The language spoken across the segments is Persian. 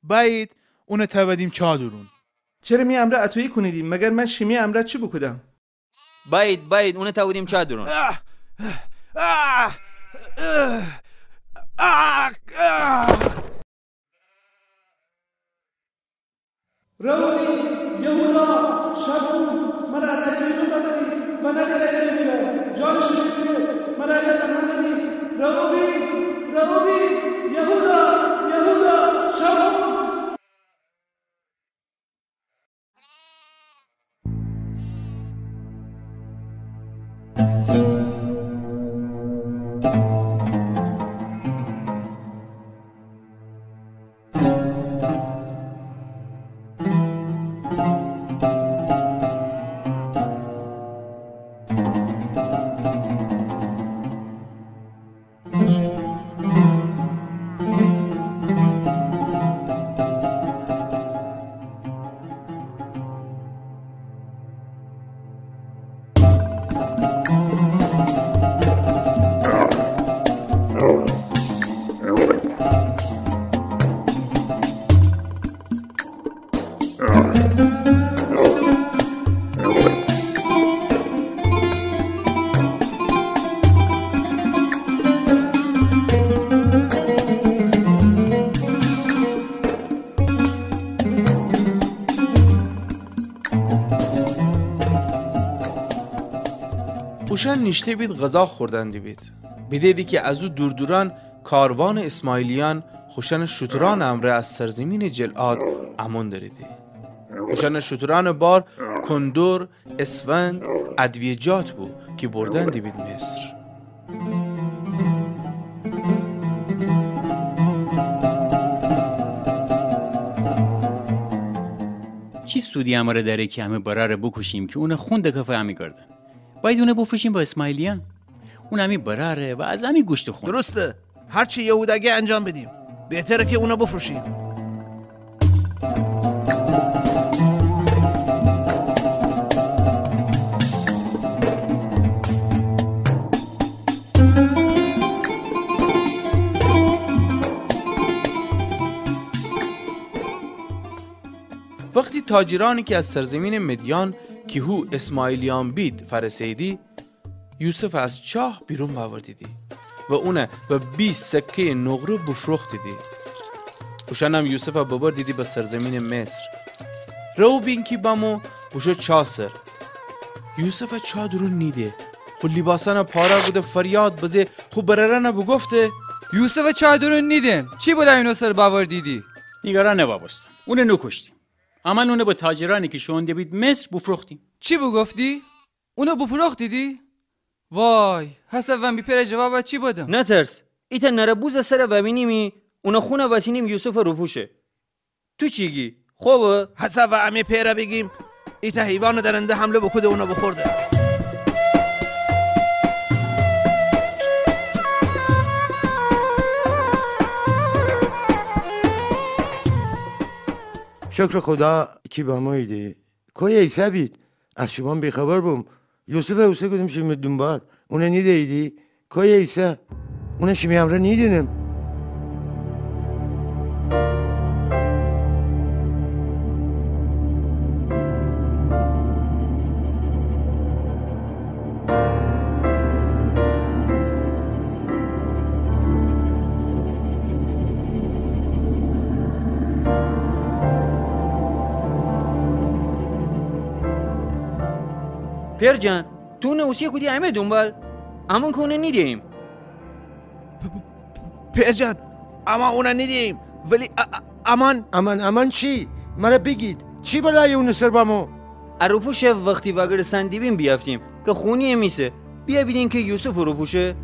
باید اون تودیم چادرون. چرا می امره اتویی کنیدیم؟ مگر من شیمی امره چی بکدم؟ باید اون تودیم چادرون. روی یهودا شبون من از اجیرون بدهی و نگره میره جانش میره من اگر تنهایی روی یهودا شبون. اوشن نشته بید غذا خوردندی بید. بیدیدی که از او دوران کاروان اسماعیلیان خوشن شتران امره از سرزمین جلعاد امان داریدی. خوشن شتران بار کندور، اسفند، ادویجات بود که بردندی بید مصر. چی سودی اماره داره که همه براره بکشیم که اون خون دکفه همی گردن؟ باید اونه بفروشیم با اسماعیلیان. اون همی براره و از همی گوشت خون. درسته، هرچی یهودگه انجام بدیم بهتره که اونا بفروشیم. وقتی تاجرانی که از سرزمین مدیان که هو اسماعیلیان بید فرسیدی، یوسف از چاه بیرون باوردیدی و اونه به 20 سکه نقره بفروخت دیدی. اوشنم یوسف ببر دیدی به سرزمین مصر. رو بین کی بامو بوشو چاسر. یوسف چا درون نیده. خو لباسان پارا بوده فریاد بزه خو بررن بگفته. یوسف چا درون نیدم. چی بوده اینو سر باوردیدی؟ نگران نبابستم. اونه نکشتیم. اما اونه با تاجرانی که شونده بید مصر بفروختیم. چی بگفتی؟ اونو بفروختیدی؟ وای حسابم بیپره جواب چی بودم؟ نترس ایتا نربوز سر و بینیمی اونا خونه وسینیم یوسف رو پوشه. تو چیگی؟ خوبه؟ حساب و امی پیره بگیم ایتا حیوان درنده حمله بکده اونا بخورده. شکر خدا کی با ما ایده کوی ایسا بید از شما بیخبر بوم یوسف اوسه کدیم شمی دنبال اونه نیده ایدی کوی ایسا اونه شمی امره نیدینم. پیر جان تو نوسیه کدی همه دنبال امون که اونه نیدیم. پیر جان اما اونه نیدیم ولی امان چی؟ مرا بگید چی بلای اونه سر بامو؟ اروپوشه وقتی وگر سندیبیم بیافتیم که خونیه میسه بیا بیدین که یوسف اروپوشه.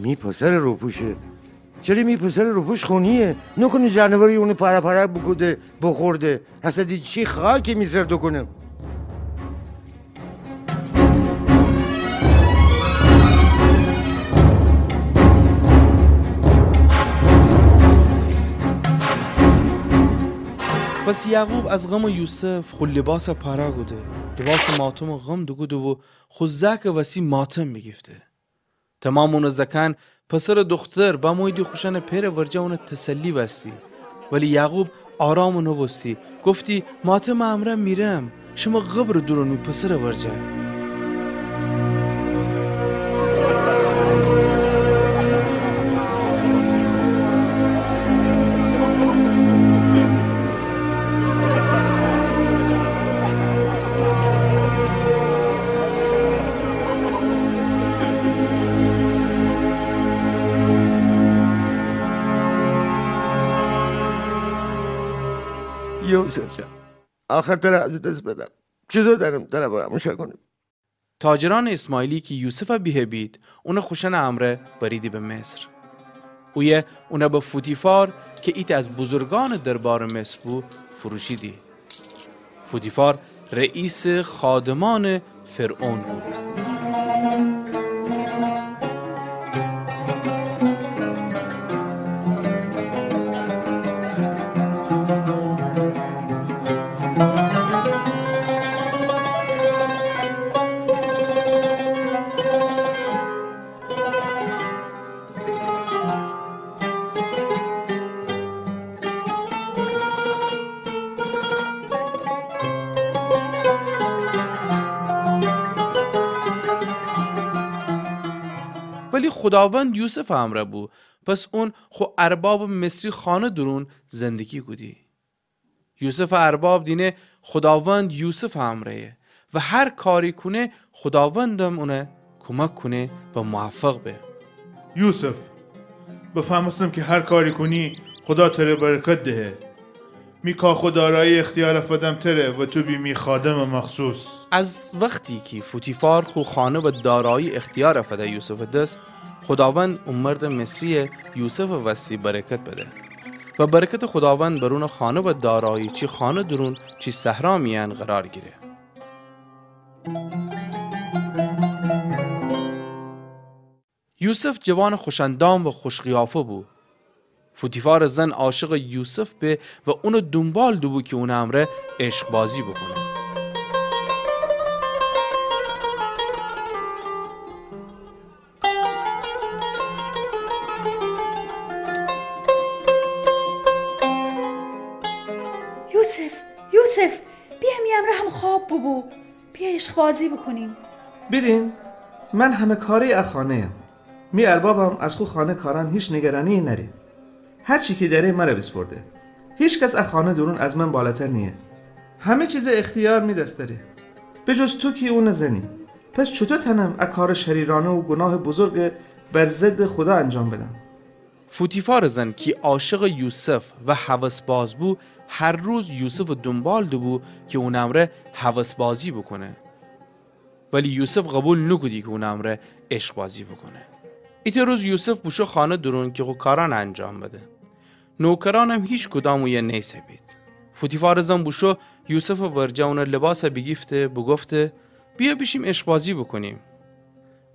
می پسر روپوشه چرا می پسر روپوش خونیه نکنه جانوری اونو پاره بکده بخورده اصلا دی چی خاکی میسر دو کنم. پس یعقوب از غم یوسف خو لباس پارا گوده لباس ماتم و غم دو گوده و خو زک وسی ماتم بگیفته. تمام اون زکن پسر دختر با مویدی خوشن پیر ورجه اون تسلی بستی. ولی یعقوب آرام و نبستی گفتی ماتم امرم میرم شما غبر دورونی پسر ورجه. یوسف جان آخر تر از دست بدم چیزو دارم تر براموش کنیم. تاجران اسماعیلی که یوسف بیه بید اون خوشن امره بریدی به مصر. اویه اون به فوتیفار که ایت از بزرگان دربار مصر بود فروشیدی. فوتیفار رئیس خادمان فرعون بود. ولی خداوند یوسف امره بود پس اون خو ارباب مصری خانه درون زندگی گودی. یوسف ارباب دینه خداوند یوسف امره و هر کاری کنه خداوندم اونه کمک کنه و موفق به. یوسف بفهمستم که هر کاری کنی خدا تره برکت دهه. میکا خدا رای اختیار فدم تره و تو بی می خادم مخصوص. از وقتی که فوتیفار خو خانه و دارایی اختیار فده یوسف دست خداوند اون مرد مصری یوسف وسی برکت بده و برکت خداوند برون خانه و دارایی چی خانه درون چی صحرا میان قرار گیره. یوسف جوان خوشندام و خوشقیافه بود. فوتیفار زن عاشق یوسف به و اونو دنبال دو بود که اون امره عشق بازی بکنه. یوسف بیا می امره هم خواب ببو بیا عشق بازی بکنیم. بیدین من همه کاری اخانه ام. می اربابم از خو خانه کاران هیچ نگرانی نری. هر چی که داره مرا بسپرده. هیچ کس اخانه درون از من بالاتر نیه. همه چیز اختیار می دست داره. به جز تو که اون زنی. پس چطور تنم کار شریرانه و گناه بزرگ بر ضد خدا انجام بدم؟ فوتیفار زن که عاشق یوسف و هوسباز بود هر روز یوسف دنبال دو بود که اون امره هوسبازی بکنه. ولی یوسف قبول نکردی که اون امره عشق بازی بکنه. ایت روز یوسف بوشو خانه درون که خو کاران انجام بده. نوکران هم هیچ کدامو یه نیسه بید. فوتیفار زن بوشو یوسف ورجه اون لباس بگیفته بگفته بیا بیشیم عشق بازی بکنیم.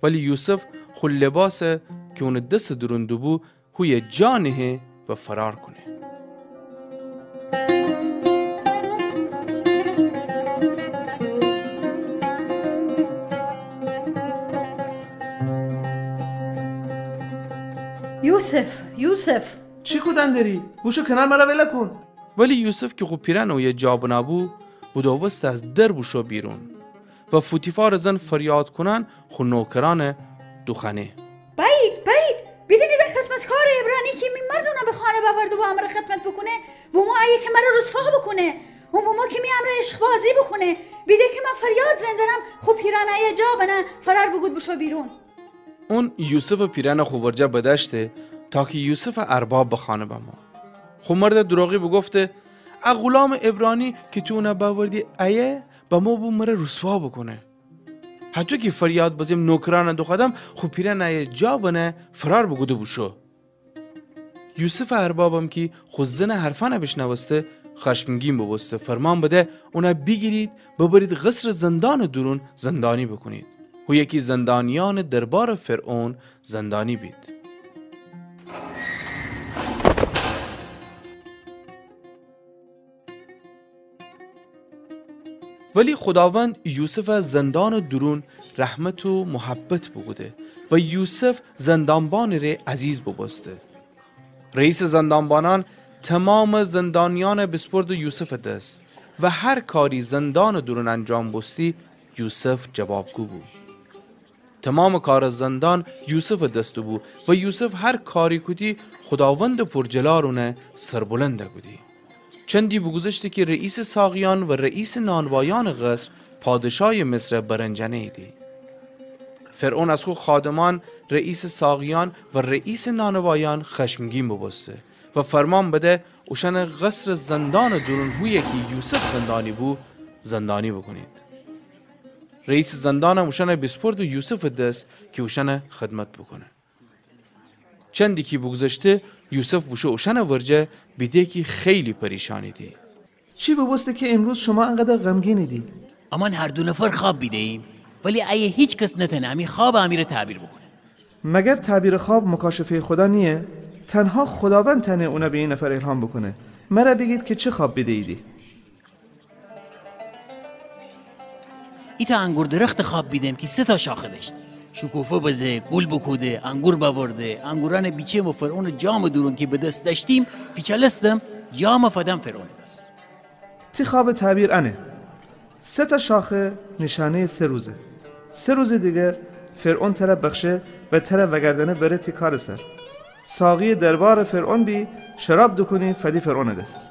ولی یوسف خو لباس که اون دست درون دو بود هوی جانه و فرار کنه. یوسف چی کودن داری؟ بوشو کنار مرا وله کن. ولی یوسف که خوب پیرن و یه جاب نبود بودوست از در بوشو بیرون و فوتیفار زن فریاد کنن خو نوکران دوخانه. باید بدونی در خدمتکار عبرانی که می مردونه به خانه ببرد و با امر خدمت بکنه و ما ایه که مرا رسوا بکنه و ما که می امر عشق بازی بکنه بیده که من فریاد زندرم خو پیرن ایه جا بنه فرار بگود بوشو بیرون. اون یوسف پیرن خو ورجه بدشته تا که یوسف ارباب به خانه بما. خو مرد دروغی بگفته غلام عبرانی که تو اونه باوردی ایه با ما بو مره رسوا بکنه. حتی که فریاد بازیم نوکران دو خدم خو پیرن ایه جا بنه فرار بگوده بوشو. یوسف اربابم که خو زن حرفانه بشنوسته خشمگین ببسته فرمان بده اونه بگیرید ببرید قصر زندان درون زندانی بکنید. و یکی زندانیان دربار فرعون زندانی بید. ولی خداوند یوسف از زندان درون رحمت و محبت بگوده و یوسف زندانبان ره عزیز ببسته. رئیس زندانبانان تمام زندانیان بسپرد یوسف دست و هر کاری زندان درون انجام بستی یوسف جوابگو بود. تمام کار زندان یوسف دستو بود و یوسف هر کاری کدی خداوند پرجلارونه سربلنده کدی. چندی بگذشته که رئیس ساقیان و رئیس نانوایان قصر پادشاه مصر برنجنه دی. فرعون از خود خادمان رئیس ساقیان و رئیس نانوایان خشمگین ببسته و فرمان بده اوشن قصر زندان درون هویه که یوسف زندانی بود زندانی بکنید. رئیس زندان اوشن بسپرد و یوسف دست که اوشن خدمت بکنه. چندی که بگذشته یوسف بوشه اوشن ورجه بیده که خیلی پریشانی دی. چی ببسته که امروز شما انقدر غمگینی دی؟ امان هر دو نفر خواب بیدهیم ولی ایه هیچ کس نتنه امی خواب امیر تعبیر بکنه. مگر تعبیر خواب مکاشفه خدا نیه؟ تنها خداوند تنه اونا به این نفر الهام بکنه. مرا بگید که چه خواب بیده ایدی؟ ایتا انگور درخت خواب بیدم که 3 شاخه داشت. شکوفه بزه، گل بکوده، انگور باورده، انگوران بیچه و فرعون جام درون که به دست داشتیم پیچلستم جام فدم فرعون بس. تی خواب تعبیر انه 3 شاخه نشانه 3 روزه. 3 روز دیگر فرعون تره بخشه و تره وگردنه بره تی کار سر. ساقی دربار فرعون بی شراب دکنی فدی فرعون دست.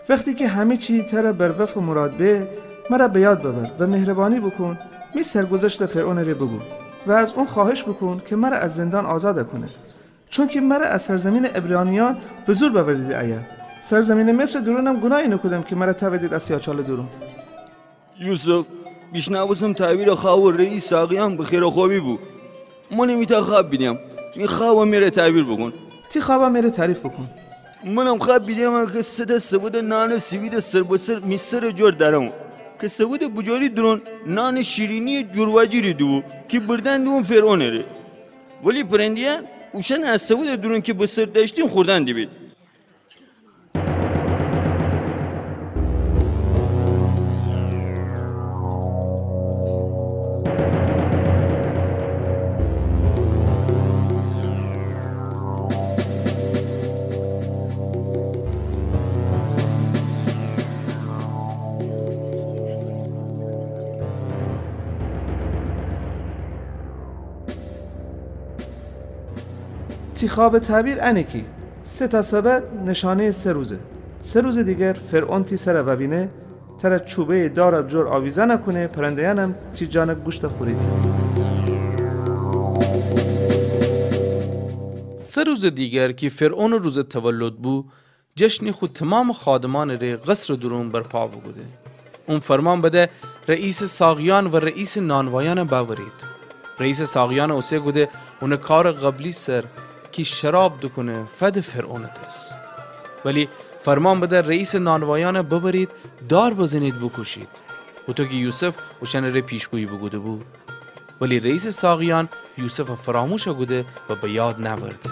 وقتی که همه چی تره بر وفق مراد به مرا به یاد ببر و مهربانی بکن می سرگذشت فرعون رو بگو و از اون خواهش بکن که مرا از زندان آزاد کنه، چون که مرا از سرزمین عبرانیان به زور ببردید. ایا سرزمین مصر درونم گناهی نکردم که مرا تودید از سیاچال درون. یوسف بیشنواسم تعبیر خواب رئیس ساقیان به خیر و خوابی بود. من نمیتا خواب بیدیم. این خواب میره تعبیر بکن. تی خوابا میره تعریف بکن. منم خواب بیدیم که 3 سبود نان سوید سربسر میسر جور درم که سبود بجاری درون نان شیرینی جورواجی دو که بردن دون فرعونه ره. ولی پرندیان اوشن از سبود درون که بسر داشتیم خوردن دیبید. تی خواب تعبیر انه کی 3 سبت نشانه 3 روزه. 3 روز دیگر فرعون تی سر وبینه تر چوبه دار جور آویزه نکنه پرندیانم تی جان گوشت خوریدی. 3 روز دیگر که فرعون روز تولد بود جشن خود تمام خادمان ره قصر درون برپا بوده. اون فرمان بده رئیس ساقیان و رئیس نانوایان باورید. رئیس ساقیان اوسه گوده اون کار قبلی سر که شراب دکنه فد فرعون دست، ولی فرمان بده رئیس نانوایان ببرید دار بزنید بکشید. و تو که یوسف وشن ره پیشگویی بگوده بود، ولی رئیس ساقیان یوسف فراموش گوده و به یاد نورده.